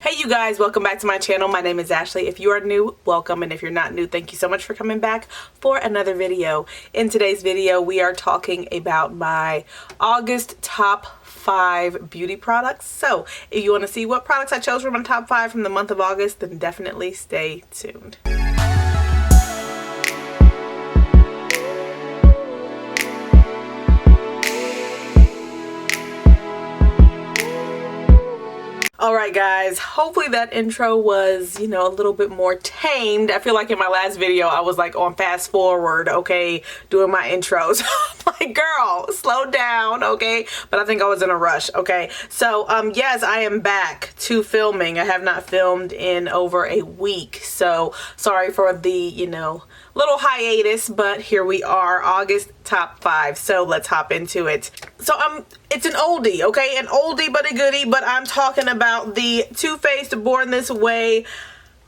Hey you guys, welcome back to my channel. My name is Ashley. If you are new, welcome, and if you're not new, thank you so much for coming back for another video. In today's video, we are talking about my August top 5 beauty products. So if you want to see what products I chose from my top 5 from the month of August, then definitely stay tuned. Alright guys, hopefully that intro was, a little bit more tamed. I feel like in my last video I was like on fast forward, okay, doing my intros. Like, girl, slow down, okay? But I think I was in a rush, okay? So, yes, I am back to filming. I have not filmed in over a week. So, sorry for the, little hiatus, but here we are, August top 5. So, let's hop into it. So, it's an oldie, okay? An oldie but a goodie, but I'm talking about the Too Faced Born This Way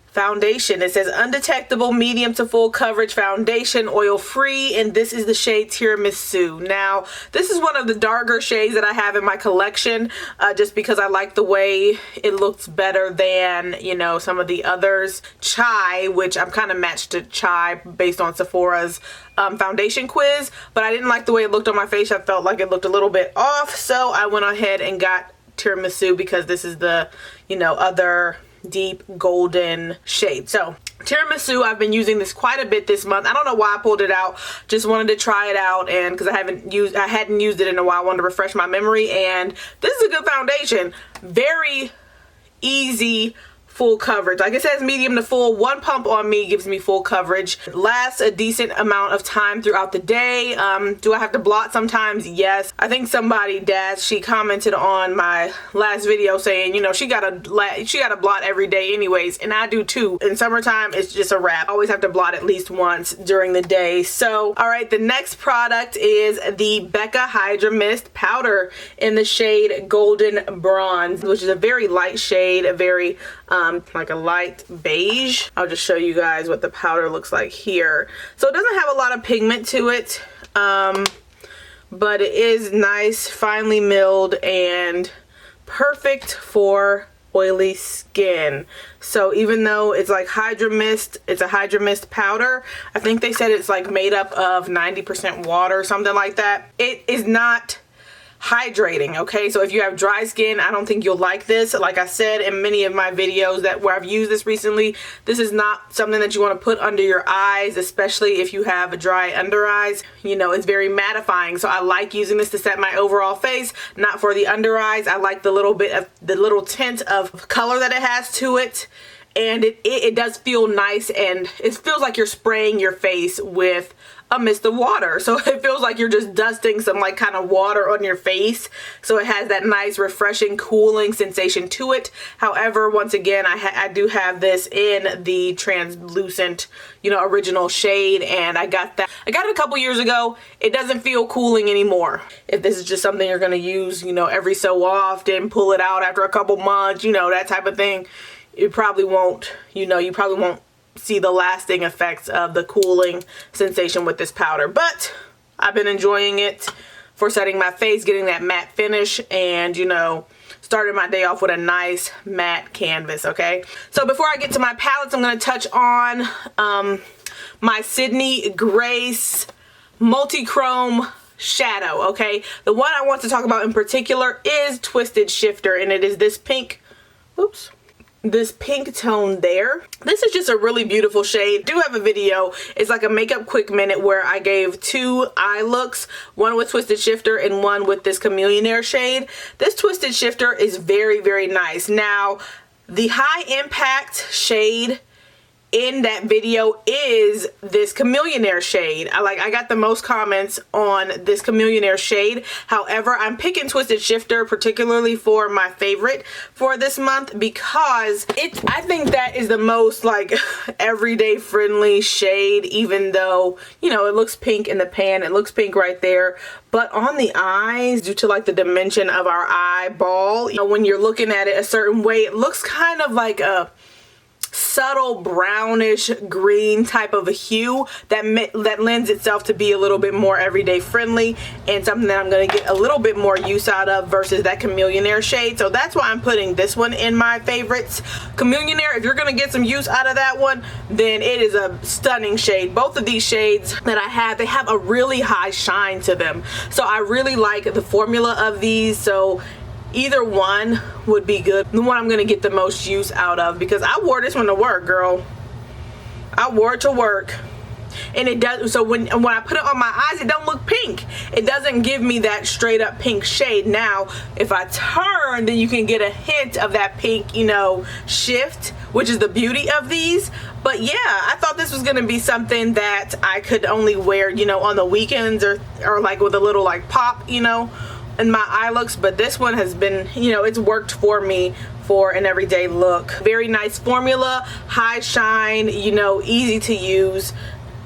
foundation. It says undetectable medium to full coverage foundation, oil free, and this is the shade Tiramisu. Now this is one of the darker shades that I have in my collection, just because I like the way it looks better than some of the others. Chai, which I'm kind of matched to Chai based on Sephora's foundation quiz, but I didn't like the way it looked on my face. I felt like it looked a little bit off, so I went ahead and got Tiramisu because this is the other deep golden shade. So Tiramisu, I've been using this quite a bit this month. I don't know why I pulled it out, just wanted to try it out, and because I hadn't used it in a while, I wanted to refresh my memory. And this is a good foundation, very easy full coverage. Like it says medium to full. One pump on me gives me full coverage. Lasts a decent amount of time throughout the day. Do I have to blot sometimes? Yes. I think somebody, she commented on my last video saying, she gotta blot every day anyways, and I do too. In summertime, it's just a wrap. I always have to blot at least once during the day. So, all right, the next product is the Becca Hydra Mist Powder in the shade Golden Bronze, which is a very light shade, a very like a light beige. I'll just show you guys what the powder looks like here. So it doesn't have a lot of pigment to it, but it is nice, finely milled, and perfect for oily skin. So even though it's like Hydra Mist, it's a Hydra Mist powder. I think they said it's like made up of 90% water, something like that. It is not hydrating, okay? So if you have dry skin, I don't think you'll like this. Like I said in many of my videos where I've used this recently, this is not something that you want to put under your eyes, especially if you have dry under eyes. It's very mattifying, so I like using this to set my overall face, not for the under eyes. I like the little tint of color that it has to it, and it does feel nice, and it feels like you're spraying your face with a mist of water. So it feels like you're just dusting some like kind of water on your face. So it has that nice refreshing cooling sensation to it. However, once again, I do have this in the translucent original shade, and I got it a couple years ago. It doesn't feel cooling anymore. If this is just something you're going to use every so often, pull it out after a couple months, that type of thing, you probably won't see the lasting effects of the cooling sensation with this powder. But I've been enjoying it for setting my face, getting that matte finish, and starting my day off with a nice matte canvas, okay? So before I get to my palettes, I'm going to touch on my Sydney Grace multi-chrome shadow, okay? The one I want to talk about in particular is Twisted Shifter, and it is this pink, this pink tone there. This is just a really beautiful shade. I do have a video. It's like a makeup quick minute where I gave 2 eye looks, one with Twisted Shifter and one with this Chameleonaire shade. This Twisted Shifter is very, very nice. Now, the high impact shade in that video is this Chameleonaire shade. I got the most comments on this Chameleonaire shade. However, I'm picking Twisted Shifter particularly for my favorite for this month because I think that is the most like everyday friendly shade, even though it looks pink in the pan, it looks pink right there, but on the eyes, due to like the dimension of our eyeball, when you're looking at it a certain way, it looks kind of like a subtle brownish green type of a hue that lends itself to be a little bit more everyday friendly and something that I'm going to get a little bit more use out of versus that Chameleonaire shade. So that's why I'm putting this one in my favorites. Chameleonaire, if you're going to get some use out of that one, then it is a stunning shade. Both of these shades that I have, they have a really high shine to them. So I really like the formula of these. So either one would be good. The one I'm going to get the most use out of, because I wore this one to work, girl. I wore it to work. And it does, so when I put it on my eyes, it don't look pink. It doesn't give me that straight up pink shade. Now, if I turn, then you can get a hint of that pink, you know, shift, which is the beauty of these. But yeah, I thought this was gonna be something that I could only wear, you know, on the weekends or like with a little like pop, you know, in my eye looks. But this one has been, you know, it's worked for me for an everyday look. Very nice formula, high shine, you know, easy to use.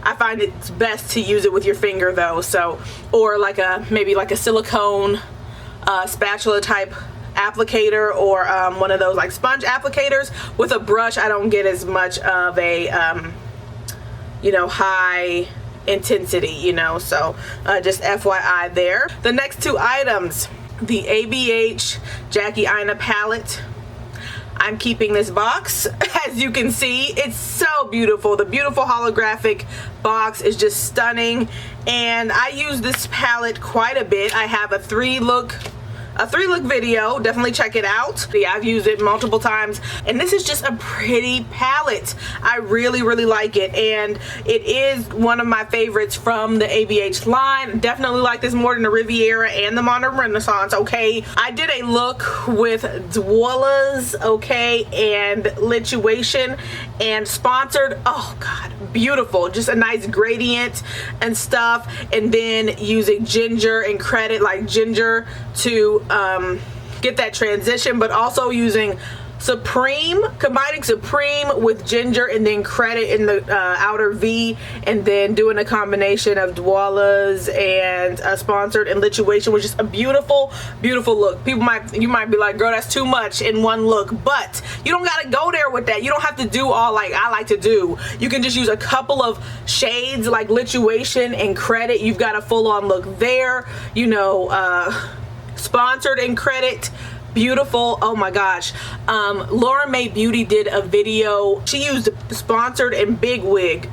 I find it's best to use it with your finger though, so, or like maybe like a silicone spatula type applicator, or one of those like sponge applicators. With a brush, I don't get as much of a you know, high intensity, you know, so just FYI there. The next two items, the ABH Jackie Aina palette. I'm keeping this box. As you can see, it's so beautiful. The beautiful holographic box is just stunning, and I use this palette quite a bit. I have a three look video, definitely check it out. Yeah, I've used it multiple times, and this is just a pretty palette. I really like it, and it is one of my favorites from the ABH line. Definitely like this more than the Riviera and the Modern Renaissance, okay? I did a look with Dwala's, okay, and Lituation, and sponsored. Oh god, beautiful. Just a nice gradient and stuff, and then using ginger and credit, like ginger to get that transition, but also using Supreme, combining Supreme with ginger and then credit in the outer V, and then doing a combination of Dwala's and sponsored and Lituation, which is a beautiful look. You might be like, girl, that's too much in one look, but you don't gotta go there with that. You don't have to do all like I like to do. You can just use a couple of shades like Lituation and credit. You've got a full-on look there, you know. Sponsored and credit, beautiful. Oh my gosh. Laura May Beauty did a video. She used sponsored and big wig.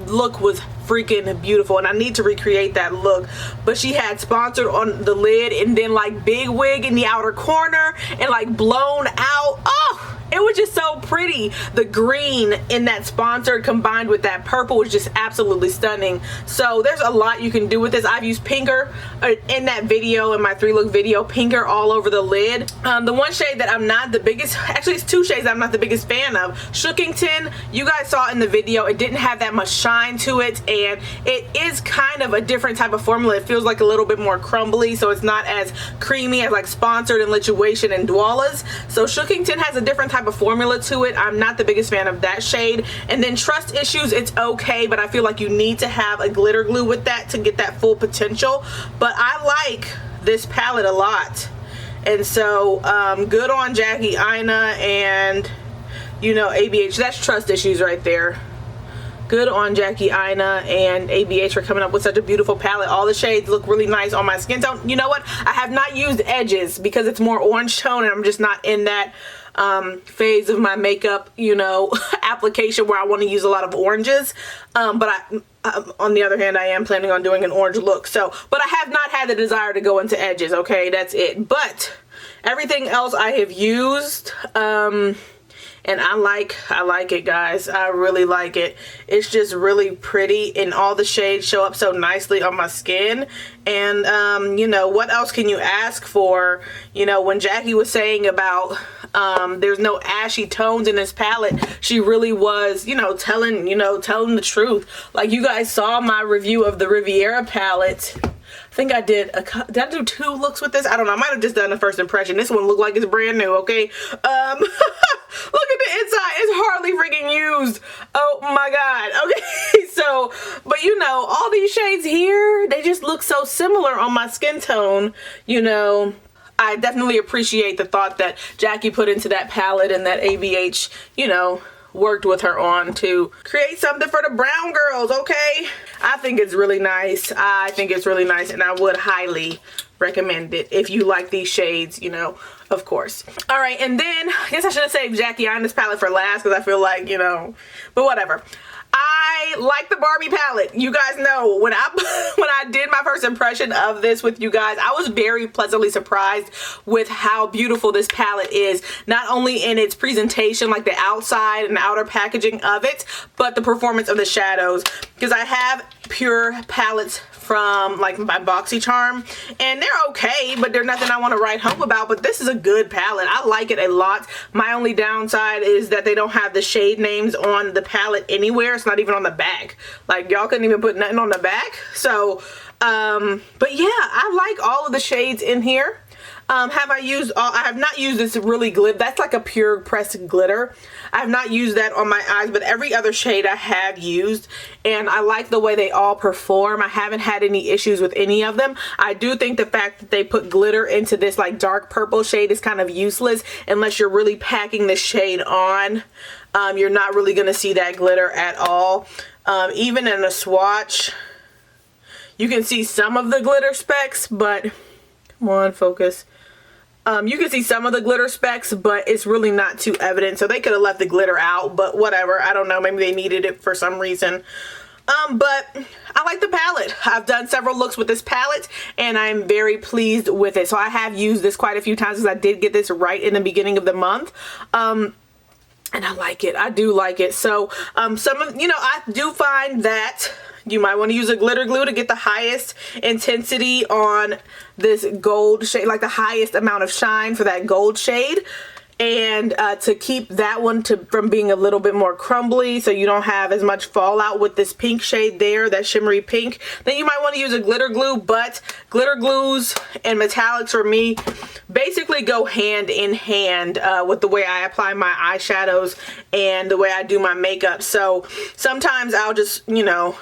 Look was freaking beautiful, and I need to recreate that look. But she had sponsored on the lid and then like big wig in the outer corner and like blown out. Oh, it was just so pretty. The green in that sponsored combined with that purple was just absolutely stunning. So there's a lot you can do with this. I've used pinker in that video, in my three look video, pinker all over the lid. The one shade that I'm not the biggest, actually it's two shades I'm not the biggest fan of. Shookington, you guys saw in the video, it didn't have that much shine to it, and it is kind of a different type of formula. It feels like a little bit more crumbly, so it's not as creamy as like sponsored and Lituation and Dwala's. So Shookington has a different type of formula to it. I'm not the biggest fan of that shade. And then Trust Issues, it's okay, but I feel like you need to have a glitter glue with that to get that full potential. But I like this palette a lot, and so good on Jackie Aina and, you know, ABH. That's Trust Issues right there. Good on Jackie Aina and ABH for coming up with such a beautiful palette. All the shades look really nice on my skin tone. You know what? I have not used edges because it's more orange tone, and I'm just not in that phase of my makeup, you know, application where I want to use a lot of oranges. But on the other hand, I am planning on doing an orange look. So, but I have not had the desire to go into edges. Okay, that's it. But everything else I have used, and I like it, guys. I really like it. It's just really pretty, and all the shades show up so nicely on my skin. And you know, what else can you ask for? You know, when Jackie was saying about there's no ashy tones in this palette, she really was, you know, telling the truth. Like, you guys saw my review of the Riviera palette. I think I did I do two looks with this? I don't know. I might have just done a first impression. This one looked like it's brand new, okay? Look at the inside. It's hardly freaking used. Oh my god. Okay, so, but you know, all these shades here, they just look so similar on my skin tone, you know. I definitely appreciate the thought that Jackie put into that palette and that ABH, you know, worked with her on to create something for the brown girls, okay? I think it's really nice. I think it's really nice, and I would highly recommend it if you like these shades, you know, of course. All right, and then I guess I should have saved Jackie Aina's palette for last because I feel like, you know, but whatever. I like the Barbie palette. You guys know when I did my first impression of this with you guys, I was very pleasantly surprised with how beautiful this palette is. Not only in its presentation, like the outside and outer packaging of it, but the performance of the shadows. Because I have pure palettes from like my BoxyCharm, and they're okay, but they're nothing I want to write home about. But this is a good palette. I like it a lot. My only downside is that they don't have the shade names on the palette anywhere. It's not even on the back. Like, y'all couldn't even put nothing on the back. So but yeah, I like all of the shades in here. I have not used this really glitter. That's like a pure pressed glitter. I have not used that on my eyes, but every other shade I have used, and I like the way they all perform. I haven't had any issues with any of them. I do think the fact that they put glitter into this like dark purple shade is kind of useless unless you're really packing the shade on. You're not really going to see that glitter at all. Even in a swatch, you can see some of the glitter specks, but come on, focus. You can see some of the glitter specks, but it's really not too evident. So they could have left the glitter out, but whatever. I don't know. Maybe they needed it for some reason. But I like the palette. I've done several looks with this palette, and I'm very pleased with it. So I have used this quite a few times because I did get this right in the beginning of the month. And I like it. I do like it. So some of, you know, I do find that you might want to use a glitter glue to get the highest intensity on this gold shade, like the highest amount of shine for that gold shade. And to keep that one from being a little bit more crumbly, so you don't have as much fallout with this pink shade there, that shimmery pink, then you might want to use a glitter glue. But glitter glues and metallics for me basically go hand in hand with the way I apply my eyeshadows and the way I do my makeup. So sometimes I'll just, you know,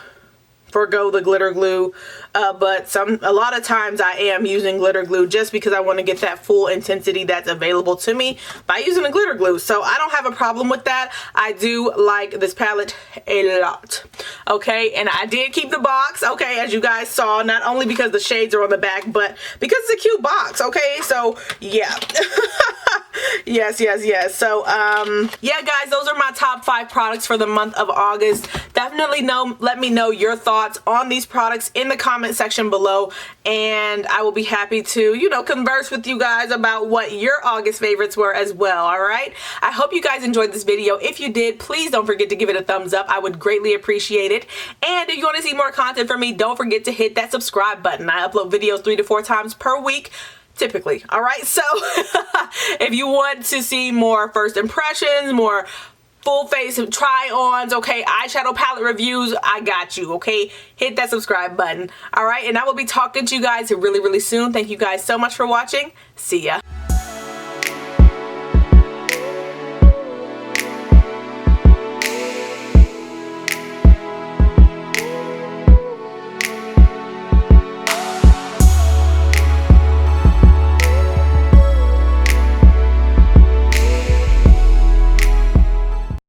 forgo the glitter glue, but a lot of times I am using glitter glue just because I want to get that full intensity that's available to me by using a glitter glue. So I don't have a problem with that. I do like this palette a lot. Okay, and I did keep the box, okay, as you guys saw, not only because the shades are on the back, but because it's a cute box, okay? So yeah. yes. So yeah, guys, those are my top 5 products for the month of August. Definitely let me know your thoughts on these products in the comment section below, and I will be happy to, you know, converse with you guys about what your August favorites were as well. All right, I hope you guys enjoyed this video. If you did, please don't forget to give it a thumbs up. I would greatly appreciate it. And if you want to see more content from me, don't forget to hit that subscribe button. I upload videos 3 to 4 times per week, typically. All right, so if you want to see more first impressions, more full face try-ons, okay, eyeshadow palette reviews, I got you, okay? Hit that subscribe button. All right, and I will be talking to you guys really, really soon. Thank you guys so much for watching. See ya.